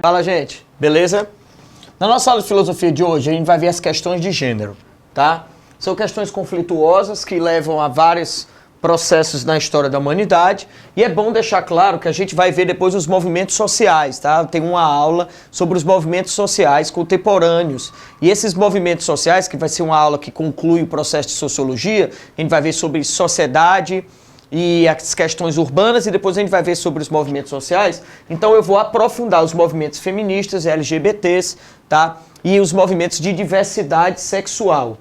Fala, gente. Beleza? Na nossa aula de filosofia de hoje, a gente vai ver as questões de gênero, tá? São questões conflituosas que levam a vários processos na história da humanidade, e é bom deixar claro que a gente vai ver depois os movimentos sociais, tá? Tem uma aula sobre os movimentos sociais contemporâneos, e esses movimentos sociais, que vai ser uma aula que conclui o processo de sociologia, a gente vai ver sobre sociedade e as questões urbanas, e depois a gente vai ver sobre os movimentos sociais. Então eu vou aprofundar os movimentos feministas, LGBTs, tá? E os movimentos de diversidade sexual,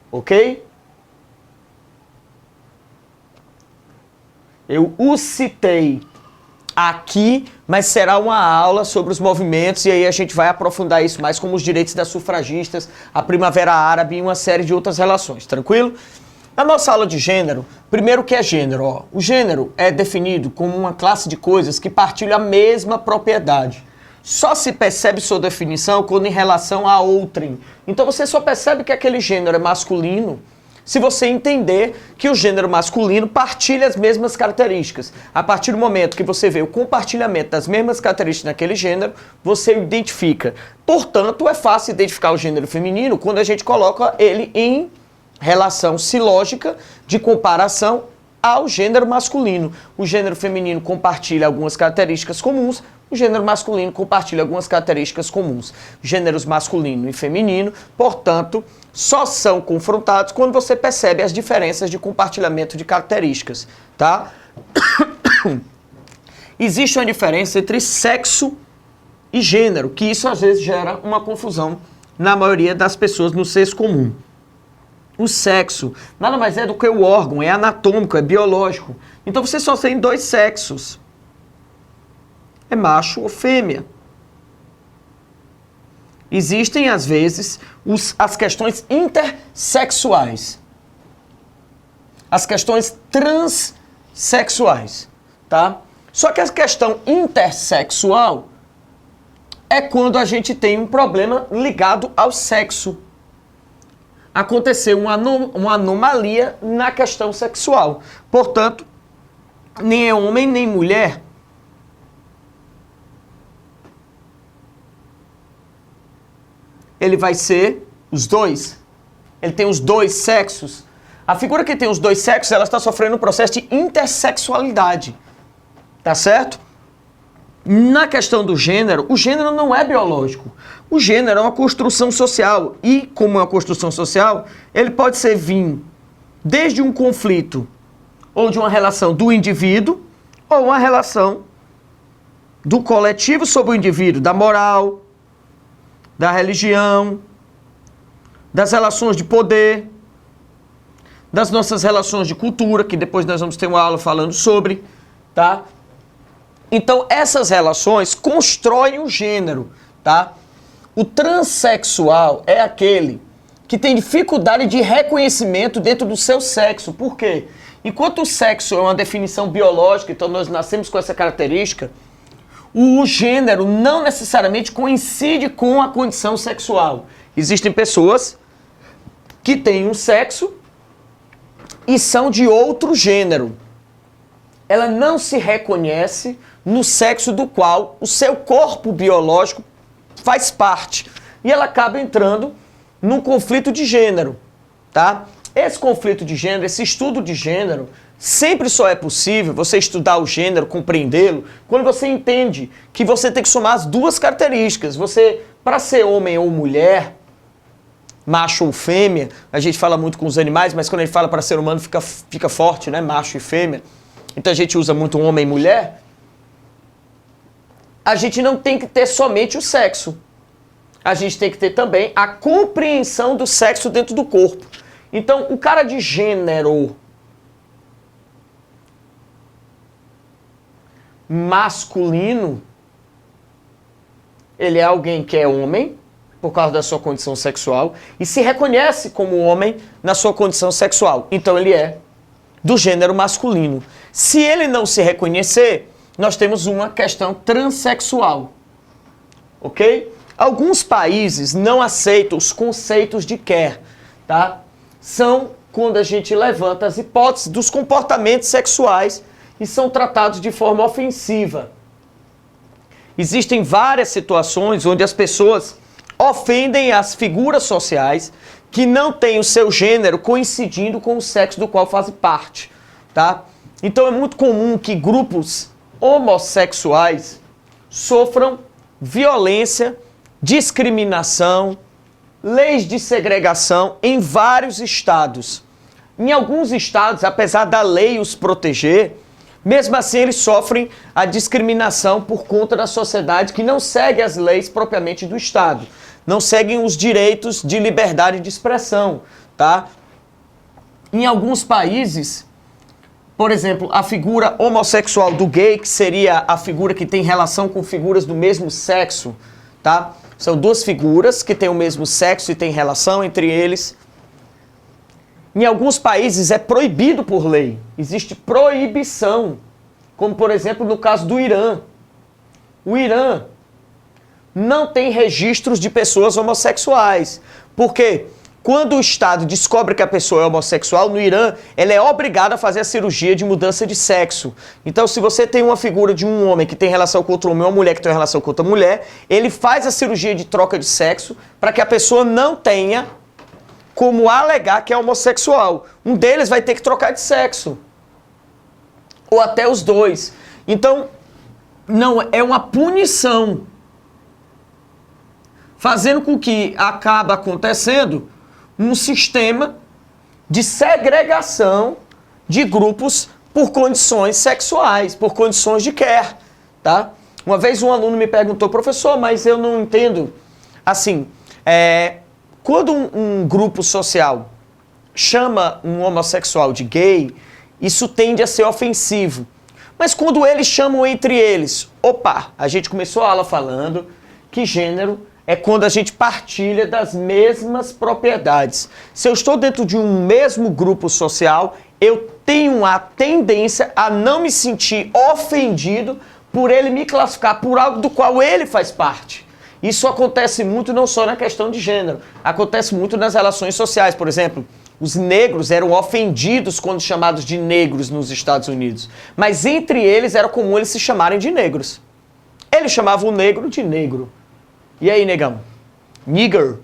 ok? Eu o citei aqui, mas será uma aula sobre os movimentos, e aí a gente vai aprofundar isso mais, como os direitos das sufragistas, a Primavera Árabe e uma série de outras relações, tranquilo? Na nossa aula de gênero, primeiro o que é gênero? Ó, o gênero é definido como uma classe de coisas que partilham a mesma propriedade. Só se percebe sua definição quando em relação a outrem. Então você só percebe que aquele gênero é masculino se você entender que o gênero masculino partilha as mesmas características. A partir do momento que você vê o compartilhamento das mesmas características naquele gênero, você o identifica. Portanto, é fácil identificar o gênero feminino quando a gente coloca ele em relação silógica de comparação ao gênero masculino. O gênero feminino compartilha algumas características comuns, o gênero masculino compartilha algumas características comuns. Gêneros masculino e feminino, portanto, só são confrontados quando você percebe as diferenças de compartilhamento de características, tá? Existe uma diferença entre sexo e gênero, que isso às vezes gera uma confusão na maioria das pessoas no senso comum. O sexo nada mais é do que o órgão, é anatômico, é biológico. Então você só tem dois sexos. É macho ou fêmea. Existem, às vezes, as questões intersexuais. As questões transexuais, tá? Só que a questão intersexual é quando a gente tem um problema ligado ao sexo. Aconteceu uma anomalia na questão sexual. Portanto, nem é homem nem mulher. Ele vai ser os dois. Ele tem os dois sexos. A figura que tem os dois sexos, ela está sofrendo um processo de intersexualidade. Tá certo? Na questão do gênero, o gênero não é biológico. O gênero é uma construção social. E, como é uma construção social, ele pode ser vir desde um conflito ou de uma relação do indivíduo ou uma relação do coletivo sobre o indivíduo, da moral, da religião, das relações de poder, das nossas relações de cultura, que depois nós vamos ter uma aula falando sobre, tá? Então, essas relações constroem o gênero, tá? O transexual é aquele que tem dificuldade de reconhecimento dentro do seu sexo. Por quê? Enquanto o sexo é uma definição biológica, então nós nascemos com essa característica, o gênero não necessariamente coincide com a condição sexual. Existem pessoas que têm um sexo e são de outro gênero. Ela não se reconhece no sexo do qual o seu corpo biológico faz parte. E ela acaba entrando num conflito de gênero, tá? Esse conflito de gênero, esse estudo de gênero, sempre só é possível você estudar o gênero, compreendê-lo, quando você entende que você tem que somar as duas características. Você, para ser homem ou mulher, macho ou fêmea, a gente fala muito com os animais, mas quando a gente fala para ser humano fica forte, né? Macho e fêmea. Então a gente usa muito homem e mulher. A gente não tem que ter somente o sexo. A gente tem que ter também a compreensão do sexo dentro do corpo. Então, o cara de gênero masculino, ele é alguém que é homem, por causa da sua condição sexual, e se reconhece como homem na sua condição sexual. Então, ele é do gênero masculino. Se ele não se reconhecer, nós temos uma questão transexual, ok? Alguns países não aceitam os conceitos de quer, tá? São quando a gente levanta as hipóteses dos comportamentos sexuais e são tratados de forma ofensiva. Existem várias situações onde as pessoas ofendem as figuras sociais que não têm o seu gênero coincidindo com o sexo do qual fazem parte, tá? Então é muito comum que grupos homossexuais sofram violência, discriminação, leis de segregação em vários estados. Em alguns estados, apesar da lei os proteger, mesmo assim eles sofrem a discriminação por conta da sociedade que não segue as leis propriamente do estado, não seguem os direitos de liberdade de expressão, tá? Em alguns países, por exemplo, a figura homossexual do gay, que seria a figura que tem relação com figuras do mesmo sexo, tá? São duas figuras que têm o mesmo sexo e têm relação entre eles. Em alguns países é proibido por lei. Existe proibição. Como, por exemplo, no caso do Irã. O Irã não tem registros de pessoas homossexuais. Por quê? Quando o Estado descobre que a pessoa é homossexual, no Irã, ela é obrigada a fazer a cirurgia de mudança de sexo. Então, se você tem uma figura de um homem que tem relação com outro homem, ou uma mulher que tem relação com outra mulher, ele faz a cirurgia de troca de sexo para que a pessoa não tenha como alegar que é homossexual. Um deles vai ter que trocar de sexo. Ou até os dois. Então, não é uma punição. Fazendo com que acaba acontecendo um sistema de segregação de grupos por condições sexuais, por condições de quer, tá? Uma vez um aluno me perguntou, professor, mas eu não entendo, assim, quando um grupo social chama um homossexual de gay, isso tende a ser ofensivo. Mas quando eles chamam entre eles, a gente começou a aula falando que gênero é quando a gente partilha das mesmas propriedades. Se eu estou dentro de um mesmo grupo social, eu tenho a tendência a não me sentir ofendido por ele me classificar por algo do qual ele faz parte. Isso acontece muito não só na questão de gênero, acontece muito nas relações sociais. Por exemplo, os negros eram ofendidos quando chamados de negros nos Estados Unidos, mas entre eles era comum eles se chamarem de negros. Eles chamavam o negro de negro. E aí, negão? Nigger.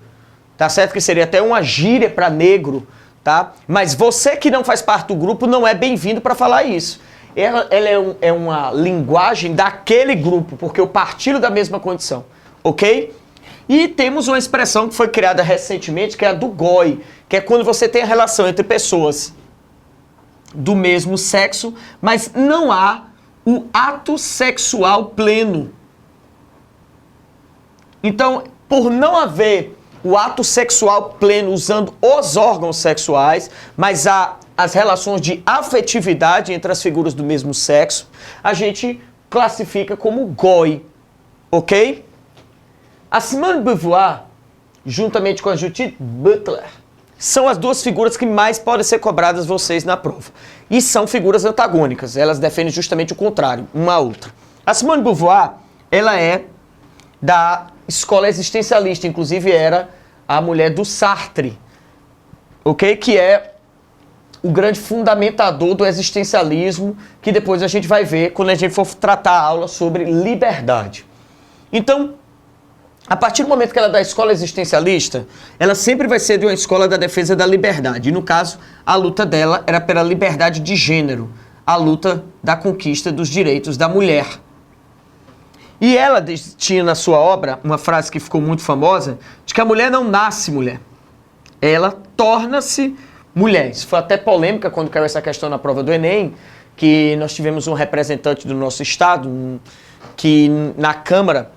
Tá certo que seria até uma gíria para negro, tá? Mas você que não faz parte do grupo não é bem-vindo para falar isso. Ela é uma linguagem daquele grupo, porque eu partilho da mesma condição, ok? E temos uma expressão que foi criada recentemente, que é a do goi, que é quando você tem a relação entre pessoas do mesmo sexo, mas não há o ato sexual pleno. Então, por não haver o ato sexual pleno usando os órgãos sexuais, mas há as relações de afetividade entre as figuras do mesmo sexo, a gente classifica como goi, ok? A Simone de Beauvoir, juntamente com a Judith Butler, são as duas figuras que mais podem ser cobradas vocês na prova. E são figuras antagônicas, elas defendem justamente o contrário, uma à outra. A Simone de Beauvoir, ela é da escola existencialista, inclusive era a mulher do Sartre, ok? Que é o grande fundamentador do existencialismo, que depois a gente vai ver quando a gente for tratar a aula sobre liberdade. Então, a partir do momento que ela é da escola existencialista, ela sempre vai ser de uma escola da defesa da liberdade. E no caso, a luta dela era pela liberdade de gênero, a luta da conquista dos direitos da mulher. E ela tinha na sua obra uma frase que ficou muito famosa, de que a mulher não nasce mulher, ela torna-se mulher. Isso foi até polêmica quando caiu essa questão na prova do Enem, que nós tivemos um representante do nosso estado, que na Câmara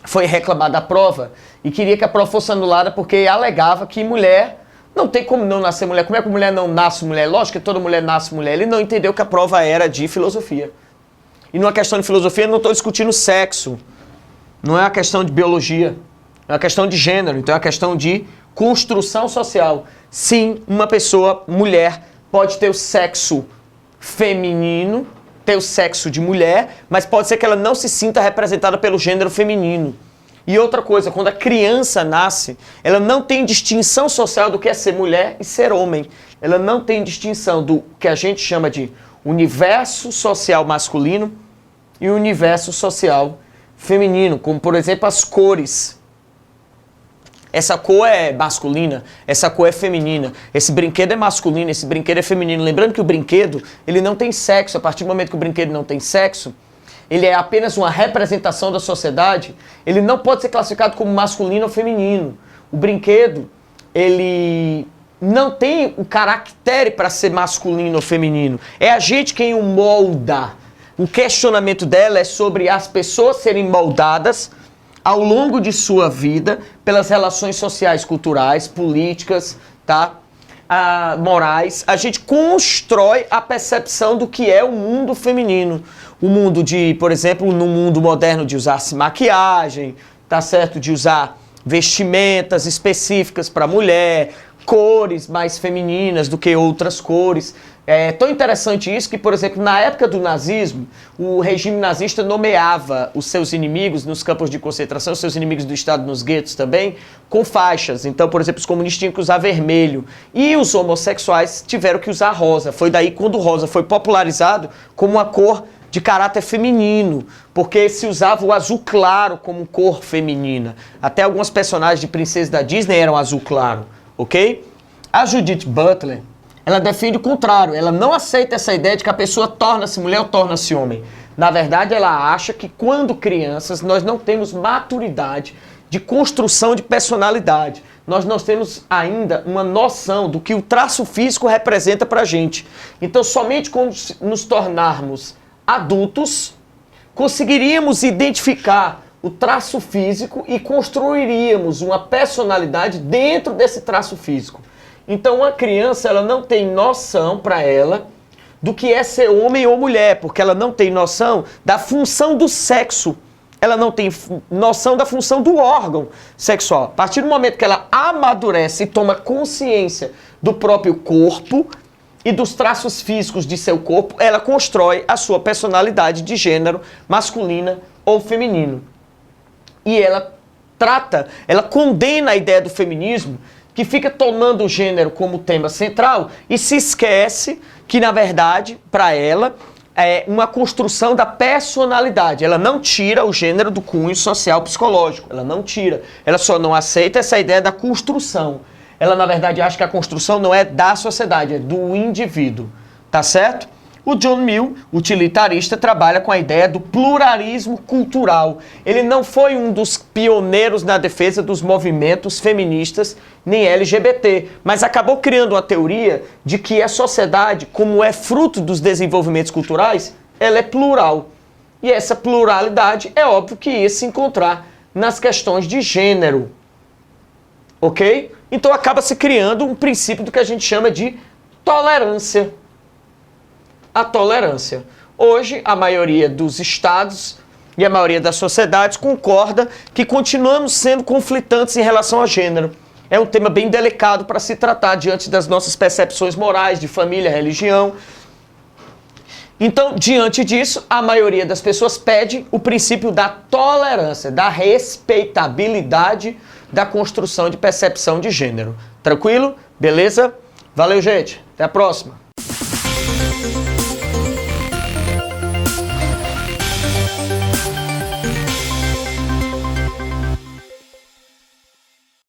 foi reclamar da prova e queria que a prova fosse anulada porque alegava que mulher não tem como não nascer mulher. Como é que a mulher não nasce mulher? Lógico que toda mulher nasce mulher. Ele não entendeu que a prova era de filosofia. E numa questão de filosofia, eu não estou discutindo sexo. Não é uma questão de biologia. É uma questão de gênero. Então é uma questão de construção social. Sim, uma pessoa, mulher, pode ter o sexo feminino, ter o sexo de mulher, mas pode ser que ela não se sinta representada pelo gênero feminino. E outra coisa, quando a criança nasce, ela não tem distinção social do que é ser mulher e ser homem. Ela não tem distinção do que a gente chama de universo social masculino e universo social feminino, como por exemplo as cores. Essa cor é masculina, essa cor é feminina, esse brinquedo é masculino, esse brinquedo é feminino. Lembrando que o brinquedo, ele não tem sexo. A partir do momento que o brinquedo não tem sexo, ele é apenas uma representação da sociedade, ele não pode ser classificado como masculino ou feminino. O brinquedo, ele não tem o caractere para ser masculino ou feminino. É a gente quem o molda. O questionamento dela é sobre as pessoas serem moldadas ao longo de sua vida pelas relações sociais, culturais, políticas, tá? Morais. A gente constrói a percepção do que é o mundo feminino. O mundo de, por exemplo, no mundo moderno de usar-se maquiagem, tá certo? De usar vestimentas específicas para mulher, cores mais femininas do que outras cores. É tão interessante isso que, por exemplo, na época do nazismo, o regime nazista nomeava os seus inimigos nos campos de concentração, os seus inimigos do Estado nos guetos também, com faixas. Então, por exemplo, os comunistas tinham que usar vermelho e os homossexuais tiveram que usar rosa. Foi daí quando o rosa foi popularizado como uma cor de caráter feminino, porque se usava o azul claro como cor feminina. Até algumas personagens de princesas da Disney eram azul claro, ok? A Judith Butler, ela defende o contrário. Ela não aceita essa ideia de que a pessoa torna-se mulher ou torna-se homem. Na verdade, ela acha que quando crianças nós não temos maturidade de construção de personalidade. Nós não temos ainda uma noção do que o traço físico representa pra gente. Então, somente quando nos tornarmos adultos, conseguiríamos identificar o traço físico e construiríamos uma personalidade dentro desse traço físico. Então, uma criança, ela não tem noção para ela do que é ser homem ou mulher, porque ela não tem noção da função do sexo. Ela não tem noção da função do órgão sexual. A partir do momento que ela amadurece e toma consciência do próprio corpo e dos traços físicos de seu corpo, ela constrói a sua personalidade de gênero masculina ou feminino. E ela condena a ideia do feminismo, que fica tomando o gênero como tema central e se esquece que, na verdade, para ela, é uma construção da personalidade. Ela não tira o gênero do cunho social psicológico. Ela não tira. Ela só não aceita essa ideia da construção. Ela, na verdade, acha que a construção não é da sociedade, é do indivíduo. Tá certo? O John Mill, utilitarista, trabalha com a ideia do pluralismo cultural. Ele não foi um dos pioneiros na defesa dos movimentos feministas nem LGBT, mas acabou criando uma teoria de que a sociedade, como é fruto dos desenvolvimentos culturais, ela é plural. E essa pluralidade é óbvio que ia se encontrar nas questões de gênero. Ok? Então acaba se criando um princípio do que a gente chama de tolerância. A tolerância. Hoje, a maioria dos estados e a maioria das sociedades concorda que continuamos sendo conflitantes em relação a gênero. É um tema bem delicado para se tratar diante das nossas percepções morais, de família, religião. Então, diante disso, a maioria das pessoas pede o princípio da tolerância, da respeitabilidade da construção de percepção de gênero. Tranquilo? Beleza? Valeu, gente. Até a próxima.